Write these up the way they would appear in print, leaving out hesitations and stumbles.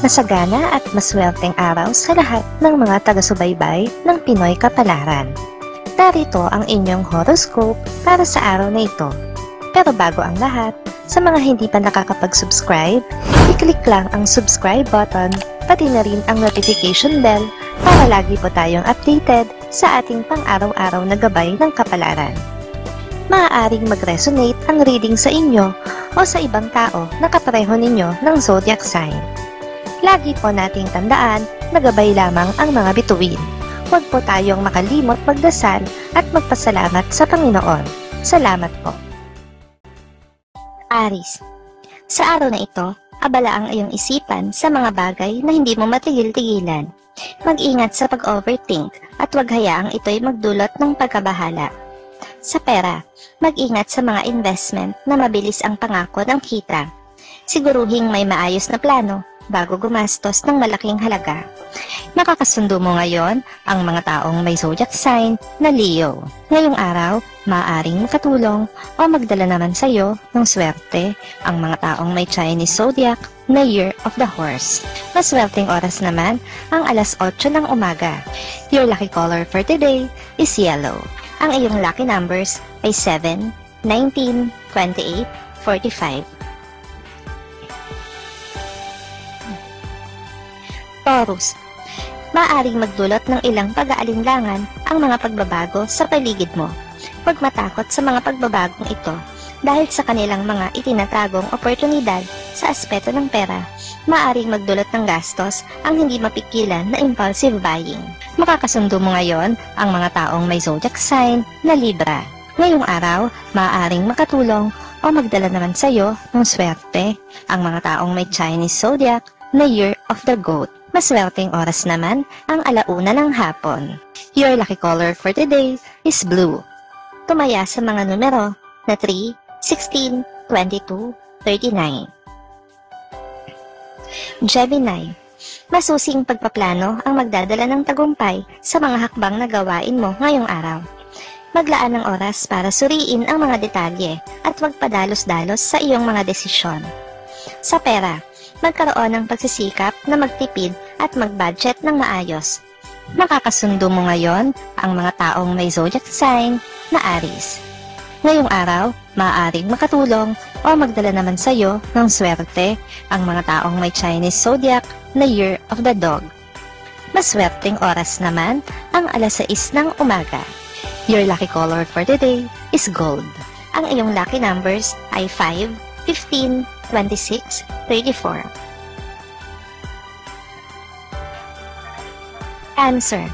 Masagana at maswerteng araw sa lahat ng mga taga-subaybay ng Pinoy Kapalaran. Narito ang inyong horoscope para sa araw na ito. Pero bago ang lahat, sa mga hindi pa nakakapag-subscribe, i-click lang ang subscribe button, pati na rin ang notification bell para lagi po tayong updated sa ating pang-araw-araw na gabay ng kapalaran. Maaaring mag-resonate ang reading sa inyo o sa ibang tao na kapareho ninyo ng zodiac sign. Lagi po nating tandaan na gabay lamang ang mga bituin. Huwag po tayong makalimot magdasal at magpasalamat sa Panginoon. Salamat po. Aries, sa araw na ito, abala ang iyong isipan sa mga bagay na hindi mo matigil-tigilan. Mag-ingat sa pag-overthink at huwag hayaang ito'y magdulot ng pagkabahala. Sa pera, mag-ingat sa mga investment na mabilis ang pangako ng kita. Siguruhing may maayos na plano bago gumastos ng malaking halaga. Makakasundo mo ngayon ang mga taong may zodiac sign na Leo. Ngayong araw, maaaring makatulong o magdala naman sa iyo ng swerte ang mga taong may Chinese zodiac na Year of the Horse. Maswerteng oras naman ang alas 8 ng umaga. Your lucky color for today is yellow. Ang iyong lucky numbers ay 7, 19, 28, 45. Taurus, maaaring magdulot ng ilang pag-aalinlangan ang mga pagbabago sa paligid mo. Huwag matakot sa mga pagbabagong ito dahil sa kanilang mga itinatagong oportunidad sa aspeto ng pera. Maaaring magdulot ng gastos ang hindi mapigilan na impulsive buying. Makakasundo mo ngayon ang mga taong may zodiac sign na Libra. Ngayong araw, maaaring makatulong o magdala naman sa iyo ng swerte ang mga taong may Chinese zodiac na Year of the Goat. Maswerteng oras naman ang alauna ng hapon. Your lucky color for today is blue. Tumaya sa mga numero na 3, 16, 22, 39. Gemini, masusing pagpaplano ang magdadala ng tagumpay sa mga hakbang na gawain mo ngayong araw. Maglaan ng oras para suriin ang mga detalye at huwag padalos-dalos sa iyong mga desisyon. Sa pera, magkaroon ng pagsisikap na magtipid at mag-budget ng maayos. Makakasundo mo ngayon ang mga taong may zodiac sign na Aries. Ngayong araw, maaaring makatulong o magdala naman sa iyo ng swerte ang mga taong may Chinese zodiac na Year of the Dog. Maswerteng oras naman ang alas 6 ng umaga. Your lucky color for today is gold. Ang iyong lucky numbers ay 5, 15, 26, 34. Cancer,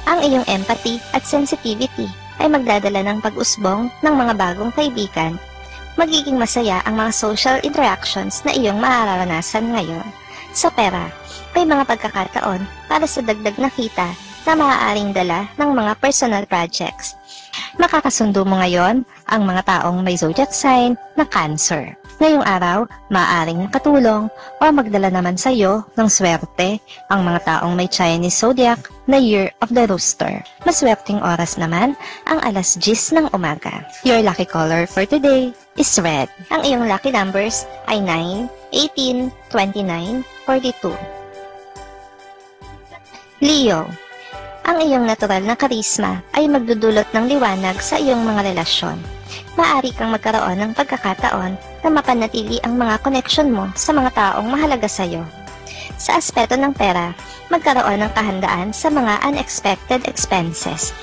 ang iyong empathy at sensitivity ay magdadala ng pag-usbong ng mga bagong kaibigan. Magiging masaya ang mga social interactions na iyong mararanasan ngayon. Sa pera, may mga pagkakataon para sa dagdag na kita na maaaring dala ng mga personal projects. Makakasundo mo ngayon ang mga taong may zodiac sign na Cancer. Ngayong araw, maaaring nakatulong o magdala naman sa iyo ng swerte ang mga taong may Chinese zodiac na Year of the Rooster. Maswerteng oras naman ang alas 10 ng umaga. Your lucky color for today is red. Ang iyong lucky numbers ay 9, 18, 29, 42. Leo, ang iyong natural na karisma ay magdudulot ng liwanag sa iyong mga relasyon. Maaari kang magkaroon ng pagkakataon na mapanatili ang mga connection mo sa mga taong mahalaga sa iyo. Sa aspeto ng pera, magkaroon ng kahandaan sa mga unexpected expenses.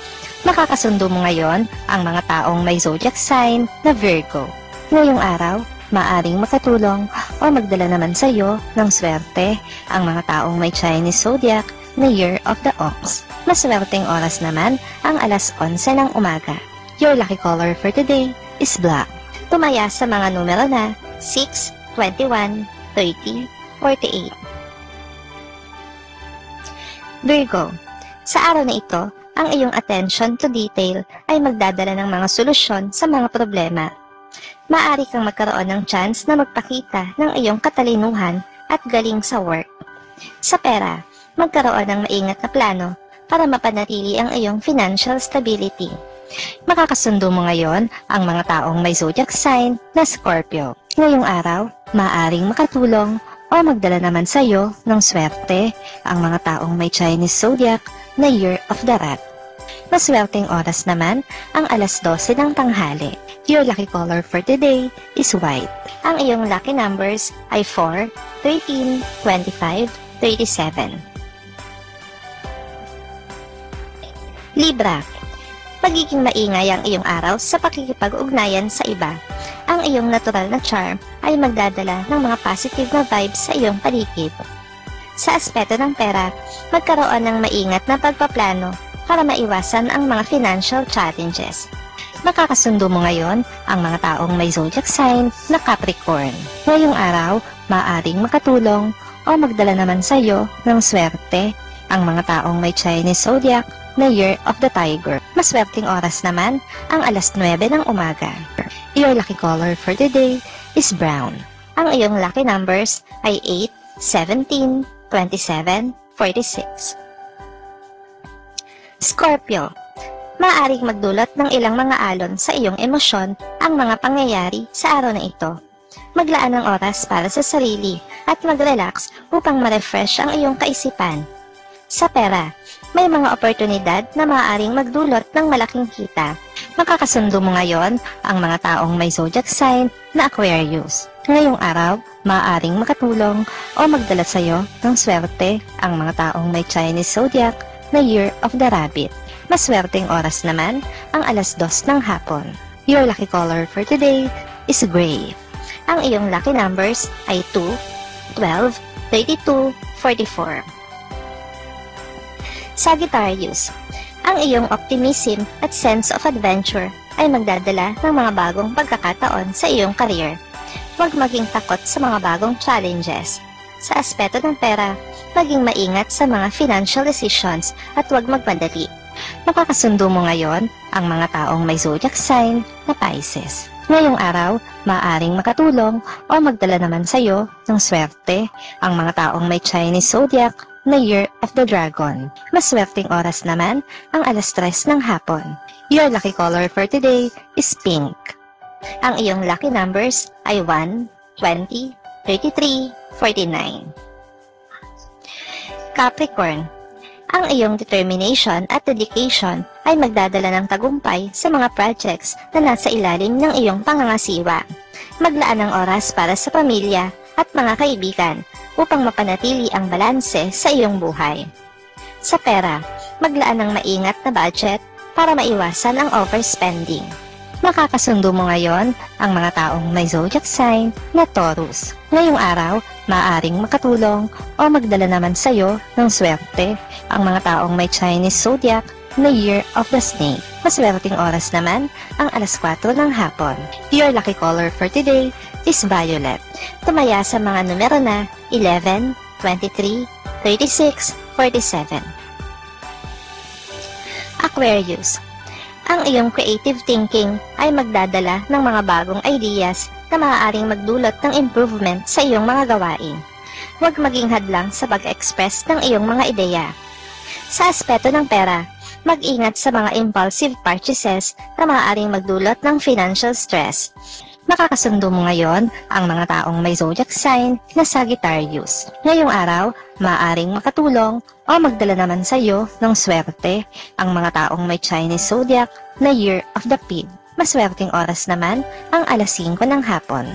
Makakasundo mo ngayon ang mga taong may zodiac sign na Virgo. Ngayong araw, maaring makatulong o magdala naman sa iyo ng swerte ang mga taong may Chinese zodiac na Year of the Ox. Maswerteng oras naman ang alas 11 ng umaga. Your lucky color for today is black. Tumaya sa mga numero na 6, 21, 30, 48. Virgo, sa araw na ito, ang iyong attention to detail ay magdadala ng mga solusyon sa mga problema. Maaari kang magkaroon ng chance na magpakita ng iyong katalinuhan at galing sa work. Sa pera, magkaroon ng maingat na plano para mapanatili ang iyong financial stability. Makakasundo mo ngayon ang mga taong may zodiac sign na Scorpio. Ngayong araw, maaaring makatulong o o magdala naman sa iyo ng swerte ang mga taong may Chinese zodiac na Year of the Rat. Maswerteng oras naman ang alas 12 ng tanghali. Your lucky color for today is white. Ang iyong lucky numbers ay 4, 13, 25, 37. Libra. Pagiging maingay ang iyong araw sa pakikipag-ugnayan sa iba. Ang iyong natural na charm ay magdadala ng mga positive na vibes sa iyong paligid. Sa aspeto ng pera, magkaroon ng maingat na pagpaplano para maiwasan ang mga financial challenges. Makakasundo mo ngayon ang mga taong may zodiac sign na Capricorn. Ngayong araw, maaaring makatulong o magdala naman sa iyo ng swerte ang mga taong may Chinese zodiac na Year of the Tiger. Maswerteng oras naman ang alas 9 ng umaga. Your lucky color for today is brown. Ang iyong lucky numbers ay 8, 17, 27, 46. Scorpio. Maaaring magdulot ng ilang mga alon sa iyong emosyon ang mga pangyayari sa araw na ito. Maglaan ng oras para sa sarili at mag-relax upang ma-refresh ang iyong kaisipan. Sa pera, may mga oportunidad na maaaring magdulot ng malaking kita. Makakasundo mo ngayon ang mga taong may zodiac sign na Aquarius. Ngayong araw, maaaring makatulong o magdala sa iyo ng swerte ang mga taong may Chinese zodiac na Year of the Rabbit. Maswerteng oras naman ang alas 2 ng hapon. Your lucky color for today is gray. Ang iyong lucky numbers ay 2, 12, 32, 44. Sagittarius. Ang iyong optimism at sense of adventure ay magdadala ng mga bagong pagkakataon sa iyong career. Huwag maging takot sa mga bagong challenges. Sa aspeto ng pera, maging maingat sa mga financial decisions at huwag magmadali. Makakasundo mo ngayon ang mga taong may zodiac sign na Pisces. Ngayong araw, maaaring makatulong o magdala naman sa iyo ng swerte ang mga taong may Chinese zodiac na Year of the Dragon. Maswerteng oras naman ang alas 3 ng hapon. Your lucky color for today is pink. Ang iyong lucky numbers ay 1, 20, 33, 49. Capricorn. Ang iyong determination at dedication ay magdadala ng tagumpay sa mga projects na nasa ilalim ng iyong pangangasiwa. Maglaan ng oras para sa pamilya at mga kaibigan upang mapanatili ang balanse sa iyong buhay. Sa pera, maglaan ng maingat na budget para maiwasan ang overspending. Makakasundo mo ngayon ang mga taong may zodiac sign na Taurus. Ngayong araw, maaaring makatulong o magdala naman sa iyo ng swerte ang mga taong may Chinese zodiac na Year of the Snake. Maswerteng oras naman ang alas 4 ng hapon. Your lucky color for today is violet. Tumaya sa mga numero na 11, 23, 36, 47. Aquarius. Ang iyong creative thinking ay magdadala ng mga bagong ideas na maaaring magdulot ng improvement sa iyong mga gawain. Huwag maging hadlang sa pag-express ng iyong mga ideya. Sa aspeto ng pera, mag-ingat sa mga impulsive purchases na maaaring magdulot ng financial stress. Makakasundo mo ngayon ang mga taong may zodiac sign na Sagittarius. Ngayong araw, maaaring makatulong o magdala naman sa iyo ng swerte ang mga taong may Chinese zodiac na Year of the Pig. Maswerteng oras naman ang alas 5 ng hapon.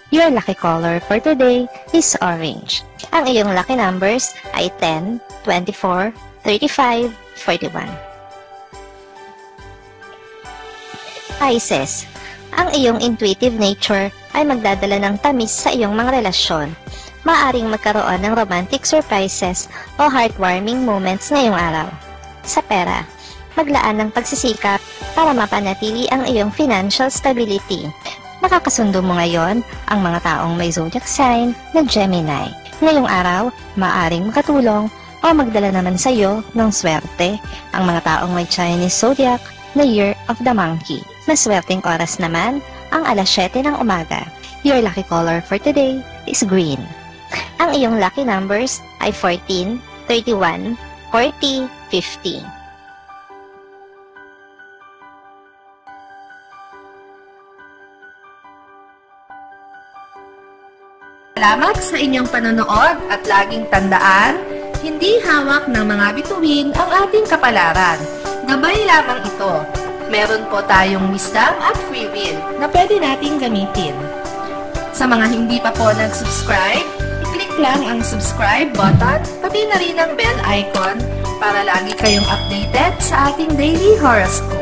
Your lucky color for today is orange. Ang iyong lucky numbers ay 10, 24, 35, 41. Pisces. Ang iyong intuitive nature ay magdadala ng tamis sa iyong mga relasyon. Maaring magkaroon ng romantic surprises o heartwarming moments ngayong araw. Sa pera, maglaan ng pagsisikap para mapanatili ang iyong financial stability. Makakasundo mo ngayon ang mga taong may zodiac sign na Gemini. Ngayong araw, maaring makatulong o magdala naman sa iyo ng swerte ang mga taong may Chinese zodiac na Year of the Monkey. Maswerteng oras naman ang alas 7 ng umaga. Your lucky color for today is green. Ang iyong lucky numbers ay 14, 31, 40, 50. Salamat sa inyong panonood at laging tandaan, hindi hawak ng mga bituin ang ating kapalaran. Gabay lamang ito. Meron po tayong wisdom at free will na pwede nating gamitin. Sa mga hindi pa po nag-subscribe, i-click lang ang subscribe button, pati na rin ang bell icon para lagi kayong updated sa ating daily horoscope.